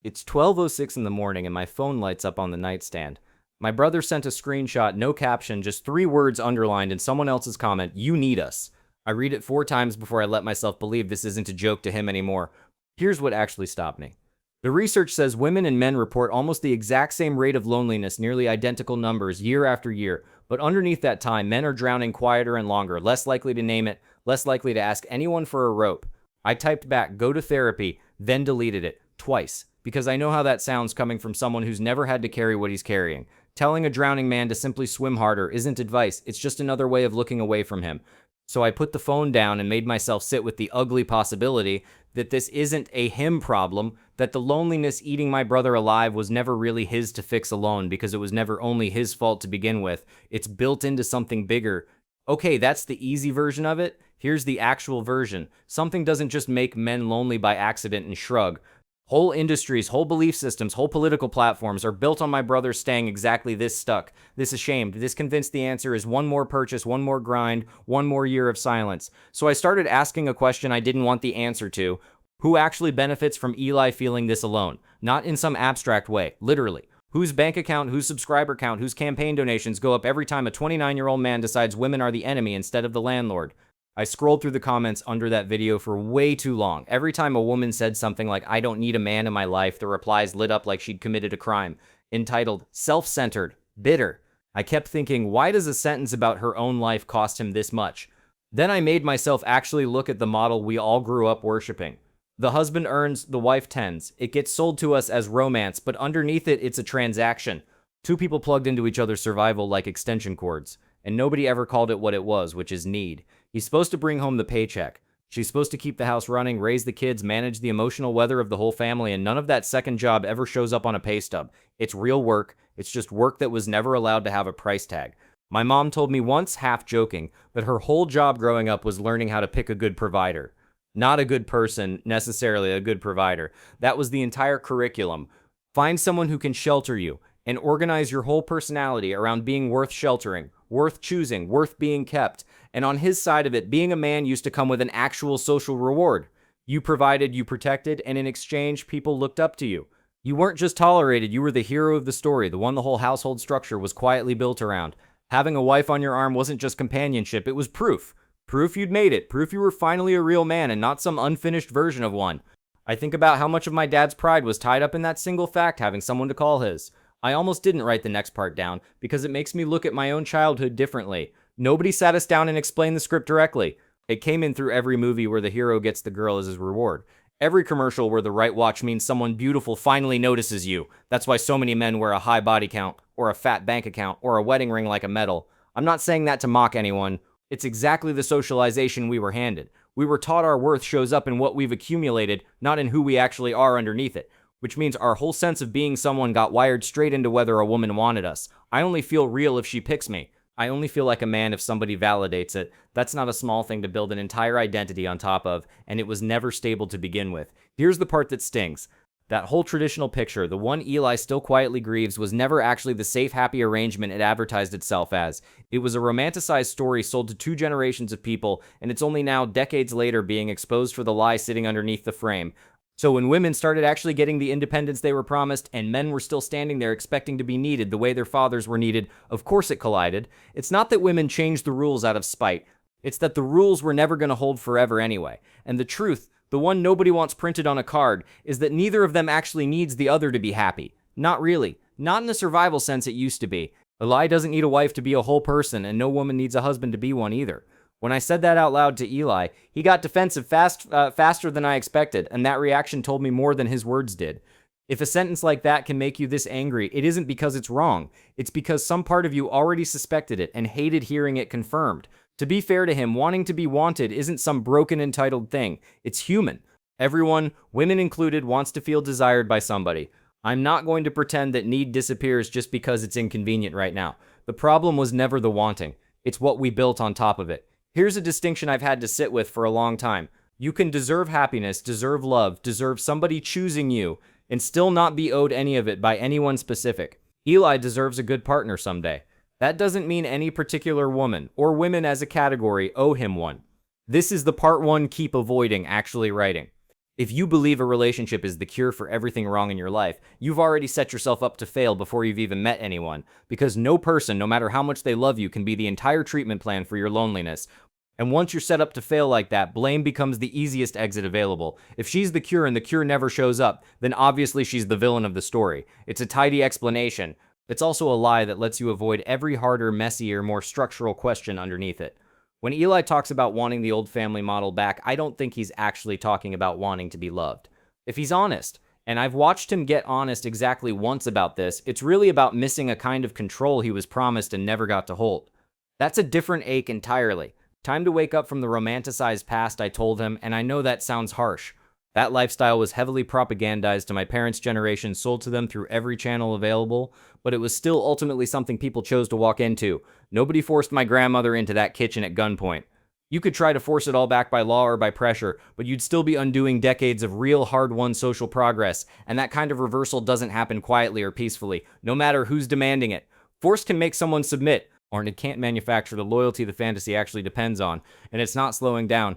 It's 12:06 in the morning and my phone lights up on the nightstand. My brother sent a screenshot, no caption, just 3 words underlined in someone else's comment, "You need us." I read it 4 times before I let myself believe this isn't a joke to him anymore. Here's what actually stopped me. The research says women and men report almost the exact same rate of loneliness, nearly identical numbers, year after year. But underneath that time, men are drowning quieter and longer, less likely to name it, less likely to ask anyone for a rope. I typed back, "Go to therapy," then deleted it, twice, because I know how that sounds coming from someone who's never had to carry what he's carrying. Telling a drowning man to simply swim harder isn't advice, it's just another way of looking away from him. So I put the phone down and made myself sit with the ugly possibility that this isn't a him problem, that the loneliness eating my brother alive was never really his to fix alone because it was never only his fault to begin with. It's built into something bigger. Okay, that's the easy version of it. Here's the actual version. Something doesn't just make men lonely by accident and shrug. Whole industries, whole belief systems, whole political platforms are built on my brother staying exactly this stuck, this ashamed, this convinced the answer is one more purchase, one more grind, one more year of silence. So I started asking a question I didn't want the answer to. Who actually benefits from Eli feeling this alone? Not in some abstract way, literally. Whose bank account, whose subscriber count, whose campaign donations go up every time a 29-year-old man decides women are the enemy instead of the landlord? I scrolled through the comments under that video for way too long. Every time a woman said something like, "I don't need a man in my life," the replies lit up like she'd committed a crime. Entitled, "Self-centered, Bitter." I kept thinking, why does a sentence about her own life cost him this much? Then I made myself actually look at the model we all grew up worshiping. The husband earns, the wife tends. It gets sold to us as romance, but underneath it, it's a transaction. 2 people plugged into each other's survival like extension cords. And nobody ever called it what it was, which is need. He's supposed to bring home the paycheck. She's supposed to keep the house running, raise the kids, manage the emotional weather of the whole family, and none of that second job ever shows up on a pay stub. It's real work. It's just work that was never allowed to have a price tag. My mom told me once, half joking, that her whole job growing up was learning how to pick a good provider. Not a good person, necessarily a good provider. That was the entire curriculum. Find someone who can shelter you, and organize your whole personality around being worth sheltering, worth choosing, worth being kept. And on his side of it, being a man used to come with an actual social reward. You provided, you protected, and in exchange, people looked up to you. You weren't just tolerated, you were the hero of the story, the one the whole household structure was quietly built around. Having a wife on your arm wasn't just companionship, it was proof. Proof you'd made it, proof you were finally a real man and not some unfinished version of one. I think about how much of my dad's pride was tied up in that single fact, having someone to call his. I almost didn't write the next part down because it makes me look at my own childhood differently. Nobody sat us down and explained the script directly. It came in through every movie where the hero gets the girl as his reward. Every commercial where the right watch means someone beautiful finally notices you. That's why so many men wear a high body count, or a fat bank account, or a wedding ring like a medal. I'm not saying that to mock anyone. It's exactly the socialization we were handed. We were taught our worth shows up in what we've accumulated, not in who we actually are underneath it. Which means our whole sense of being someone got wired straight into whether a woman wanted us. I only feel real if she picks me. I only feel like a man if somebody validates it. That's not a small thing to build an entire identity on top of, and it was never stable to begin with. Here's the part that stings. That whole traditional picture, the one Eli still quietly grieves, was never actually the safe, happy arrangement it advertised itself as. It was a romanticized story sold to 2 generations of people, and it's only now, decades later, being exposed for the lie sitting underneath the frame. So when women started actually getting the independence they were promised, and men were still standing there expecting to be needed the way their fathers were needed, of course it collided. It's not that women changed the rules out of spite. It's that the rules were never going to hold forever anyway. And the truth, the one nobody wants printed on a card, is that neither of them actually needs the other to be happy. Not really. Not in the survival sense it used to be. Eli doesn't need a wife to be a whole person, and no woman needs a husband to be one either. When I said that out loud to Eli, he got defensive faster than I expected, and that reaction told me more than his words did. If a sentence like that can make you this angry, it isn't because it's wrong. It's because some part of you already suspected it and hated hearing it confirmed. To be fair to him, wanting to be wanted isn't some broken, entitled thing. It's human. Everyone, women included, wants to feel desired by somebody. I'm not going to pretend that need disappears just because it's inconvenient right now. The problem was never the wanting. It's what we built on top of it. Here's a distinction I've had to sit with for a long time. You can deserve happiness, deserve love, deserve somebody choosing you, and still not be owed any of it by anyone specific. Eli deserves a good partner someday. That doesn't mean any particular woman, or women as a category, owe him one. This is the part 1 keep avoiding actually writing. If you believe a relationship is the cure for everything wrong in your life, you've already set yourself up to fail before you've even met anyone, because no person, no matter how much they love you, can be the entire treatment plan for your loneliness. And once you're set up to fail like that, blame becomes the easiest exit available. If she's the cure and the cure never shows up, then obviously she's the villain of the story. It's a tidy explanation. It's also a lie that lets you avoid every harder, messier, more structural question underneath it. When Eli talks about wanting the old family model back, I don't think he's actually talking about wanting to be loved. If he's honest, and I've watched him get honest exactly once about this, it's really about missing a kind of control he was promised and never got to hold. That's a different ache entirely. Time to wake up from the romanticized past, I told him, and I know that sounds harsh. That lifestyle was heavily propagandized to my parents' generation, sold to them through every channel available, but it was still ultimately something people chose to walk into. Nobody forced my grandmother into that kitchen at gunpoint. You could try to force it all back by law or by pressure, but you'd still be undoing decades of real hard-won social progress, and that kind of reversal doesn't happen quietly or peacefully, no matter who's demanding it. Force can make someone submit, or it can't manufacture the loyalty the fantasy actually depends on, and it's not slowing down.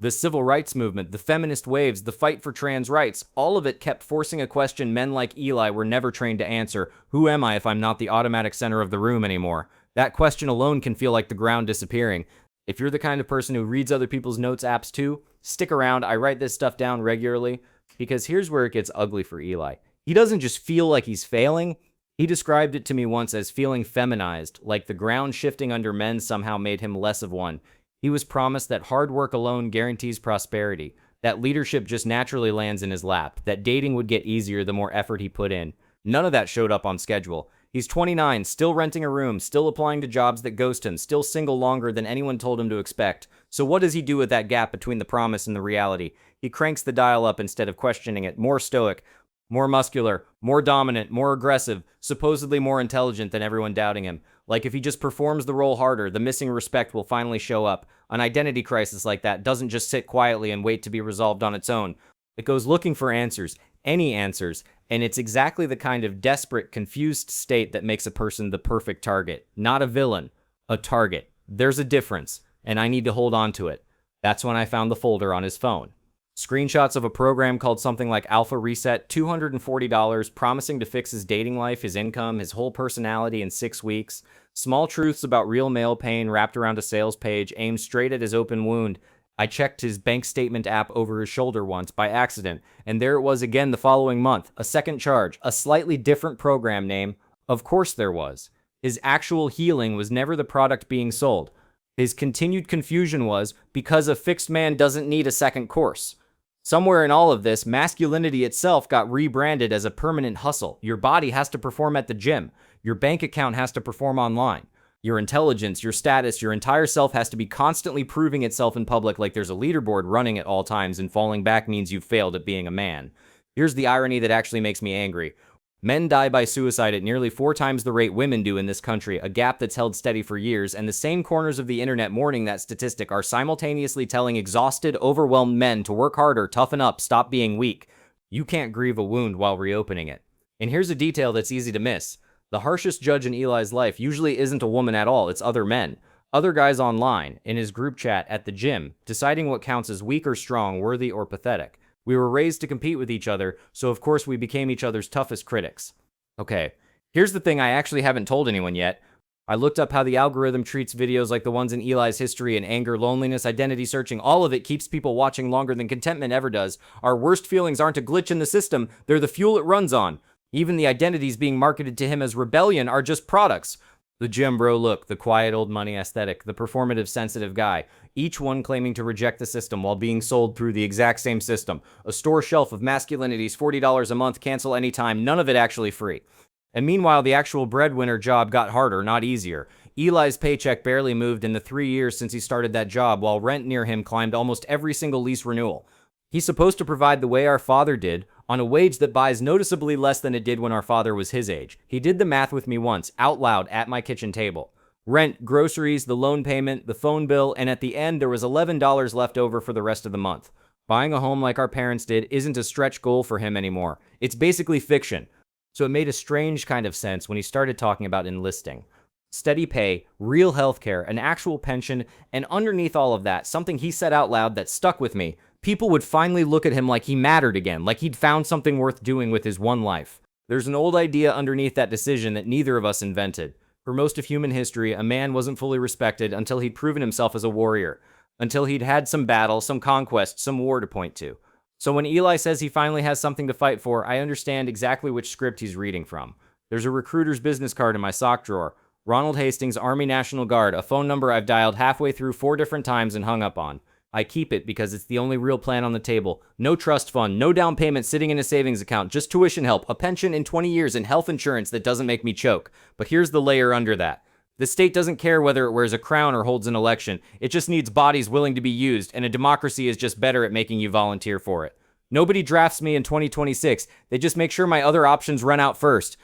The civil rights movement, the feminist waves, the fight for trans rights, all of it kept forcing a question men like Eli were never trained to answer. Who am I if I'm not the automatic center of the room anymore? That question alone can feel like the ground disappearing. If you're the kind of person who reads other people's notes apps too, stick around. I write this stuff down regularly, because here's where it gets ugly for Eli. He doesn't just feel like he's failing. He described it to me once as feeling feminized, like the ground shifting under men somehow made him less of one. He was promised that hard work alone guarantees prosperity, that leadership just naturally lands in his lap, that dating would get easier the more effort he put in. None of that showed up on schedule. He's 29, still renting a room, still applying to jobs that ghost him, still single longer than anyone told him to expect. So what does he do with that gap between the promise and the reality? He cranks the dial up instead of questioning it, more stoic, more muscular, more dominant, more aggressive, supposedly more intelligent than everyone doubting him. Like if he just performs the role harder, the missing respect will finally show up. An identity crisis like that doesn't just sit quietly and wait to be resolved on its own. It goes looking for answers, any answers, and it's exactly the kind of desperate, confused state that makes a person the perfect target. Not a villain, a target. There's a difference, and I need to hold on to it. That's when I found the folder on his phone. Screenshots of a program called something like Alpha Reset, $240, promising to fix his dating life, his income, his whole personality in 6 weeks. Small truths about real male pain wrapped around a sales page aimed straight at his open wound. I checked his bank statement app over his shoulder once by accident, and there it was again the following month. A second charge, a slightly different program name. Of course there was. His actual healing was never the product being sold. His continued confusion was because a fixed man doesn't need a second course. Somewhere in all of this, masculinity itself got rebranded as a permanent hustle. Your body has to perform at the gym. Your bank account has to perform online. Your intelligence, your status, your entire self has to be constantly proving itself in public like there's a leaderboard running at all times, and falling back means you've failed at being a man. Here's the irony that actually makes me angry. Men die by suicide at nearly 4 times the rate women do in this country, a gap that's held steady for years, and the same corners of the internet mourning that statistic are simultaneously telling exhausted, overwhelmed men to work harder, toughen up, stop being weak. You can't grieve a wound while reopening it. And here's a detail that's easy to miss. The harshest judge in Eli's life usually isn't a woman at all, it's other men. Other guys online, in his group chat, at the gym, deciding what counts as weak or strong, worthy or pathetic. We were raised to compete with each other, so of course we became each other's toughest critics. Okay, here's the thing I actually haven't told anyone yet. I looked up how the algorithm treats videos like the ones in Eli's history, and anger, loneliness, identity searching. All of it keeps people watching longer than contentment ever does. Our worst feelings aren't a glitch in the system, they're the fuel it runs on. Even the identities being marketed to him as rebellion are just products. The gym bro look, the quiet old money aesthetic, the performative sensitive guy, each one claiming to reject the system while being sold through the exact same system. A store shelf of masculinities, $40 a month, cancel anytime, none of it actually free. And meanwhile, the actual breadwinner job got harder, not easier. Eli's paycheck barely moved in the 3 years since he started that job, while rent near him climbed almost every single lease renewal. He's supposed to provide the way our father did, on a wage that buys noticeably less than it did when our father was his age. He did the math with me once, out loud, at my kitchen table. Rent, groceries, the loan payment, the phone bill, and at the end there was $11 left over for the rest of the month. Buying a home like our parents did isn't a stretch goal for him anymore. It's basically fiction. So it made a strange kind of sense when he started talking about enlisting. Steady pay, real healthcare, an actual pension, and underneath all of that, something he said out loud that stuck with me. People would finally look at him like he mattered again, like he'd found something worth doing with his one life. There's an old idea underneath that decision that neither of us invented. For most of human history, a man wasn't fully respected until he'd proven himself as a warrior, until he'd had some battle, some conquest, some war to point to. So when Eli says he finally has something to fight for, I understand exactly which script he's reading from. There's a recruiter's business card in my sock drawer. Ronald Hastings, Army National Guard, a phone number I've dialed halfway through 4 different times and hung up on. I keep it because it's the only real plan on the table. No trust fund, no down payment sitting in a savings account, just tuition help, a pension in 20 years, and health insurance that doesn't make me choke. But here's the layer under that. The state doesn't care whether it wears a crown or holds an election. It just needs bodies willing to be used, and a democracy is just better at making you volunteer for it. Nobody drafts me in 2026. They just make sure my other options run out first.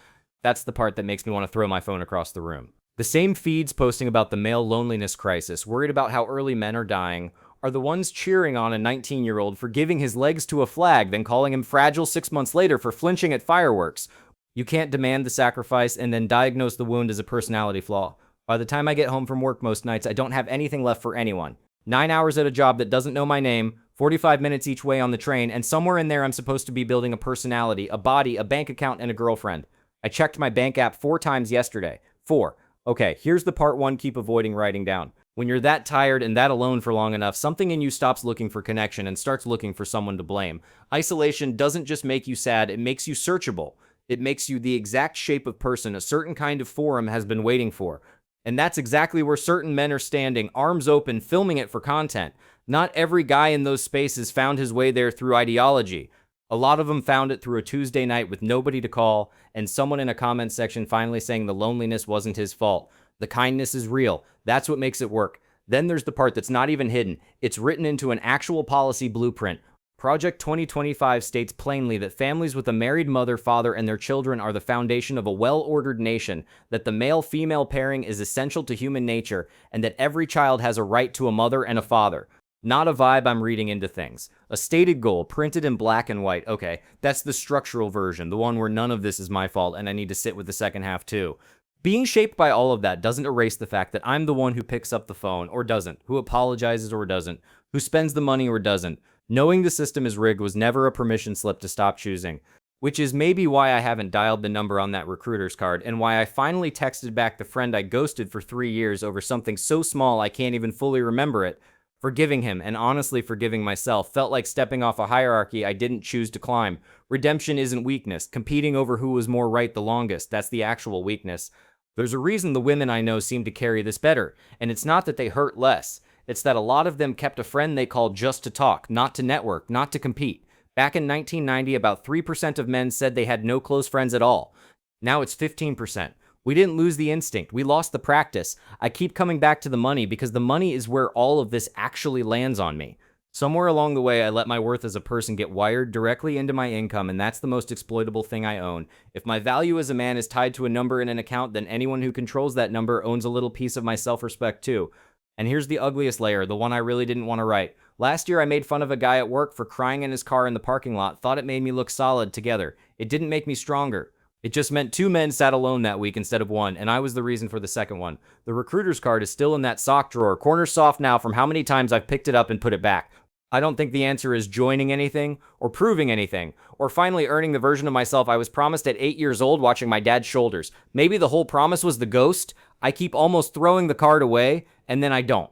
That's the part that makes me want to throw my phone across the room. The same feeds posting about the male loneliness crisis, worried about how early men are dying, are the ones cheering on a 19-year-old for giving his legs to a flag, then calling him fragile 6 months later for flinching at fireworks. You can't demand the sacrifice and then diagnose the wound as a personality flaw. By the time I get home from work most nights, I don't have anything left for anyone. 9 hours at a job that doesn't know my name, 45 minutes each way on the train, and somewhere in there I'm supposed to be building a personality, a body, a bank account, and a girlfriend. I checked my bank app 4 times yesterday. 4. Okay, here's the part 1 keep avoiding writing down. When you're that tired and that alone for long enough, something in you stops looking for connection and starts looking for someone to blame. Isolation doesn't just make you sad, it makes you searchable. It makes you the exact shape of person a certain kind of forum has been waiting for. And that's exactly where certain men are standing, arms open, filming it for content. Not every guy in those spaces found his way there through ideology. A lot of them found it through a Tuesday night with nobody to call, and someone in a comment section finally saying the loneliness wasn't his fault. The kindness is real. That's what makes it work. Then there's the part that's not even hidden. It's written into an actual policy blueprint. Project 2025 states plainly that families with a married mother, father, and their children are the foundation of a well-ordered nation, that the male-female pairing is essential to human nature, and that every child has a right to a mother and a father. Not a vibe I'm reading into things. A stated goal, printed in black and white. Okay, that's the structural version, the one where none of this is my fault and I need to sit with the second half too. Being shaped by all of that doesn't erase the fact that I'm the one who picks up the phone or doesn't, who apologizes or doesn't, who spends the money or doesn't. Knowing the system is rigged was never a permission slip to stop choosing, which is maybe why I haven't dialed the number on that recruiter's card and why I finally texted back the friend I ghosted for 3 years over something so small I can't even fully remember it. Forgiving him, and honestly forgiving myself, felt like stepping off a hierarchy I didn't choose to climb. Redemption isn't weakness. Competing over who was more right the longest, that's the actual weakness. There's a reason the women I know seem to carry this better, and it's not that they hurt less. It's that a lot of them kept a friend they called just to talk, not to network, not to compete. Back in 1990, about 3% of men said they had no close friends at all. Now it's 15%. We didn't lose the instinct. We lost the practice. I keep coming back to the money because the money is where all of this actually lands on me. Somewhere along the way, I let my worth as a person get wired directly into my income, and that's the most exploitable thing I own. If my value as a man is tied to a number in an account, then anyone who controls that number owns a little piece of my self-respect too. And here's the ugliest layer, the one I really didn't want to write. Last year, I made fun of a guy at work for crying in his car in the parking lot, thought it made me look solid together. It didn't make me stronger. It just meant 2 men sat alone that week instead of 1, and I was the reason for the second one. The recruiter's card is still in that sock drawer, corner soft now from how many times I've picked it up and put it back. I don't think the answer is joining anything, or proving anything, or finally earning the version of myself I was promised at 8 years old watching my dad's shoulders. Maybe the whole promise was the ghost. I keep almost throwing the card away, and then I don't.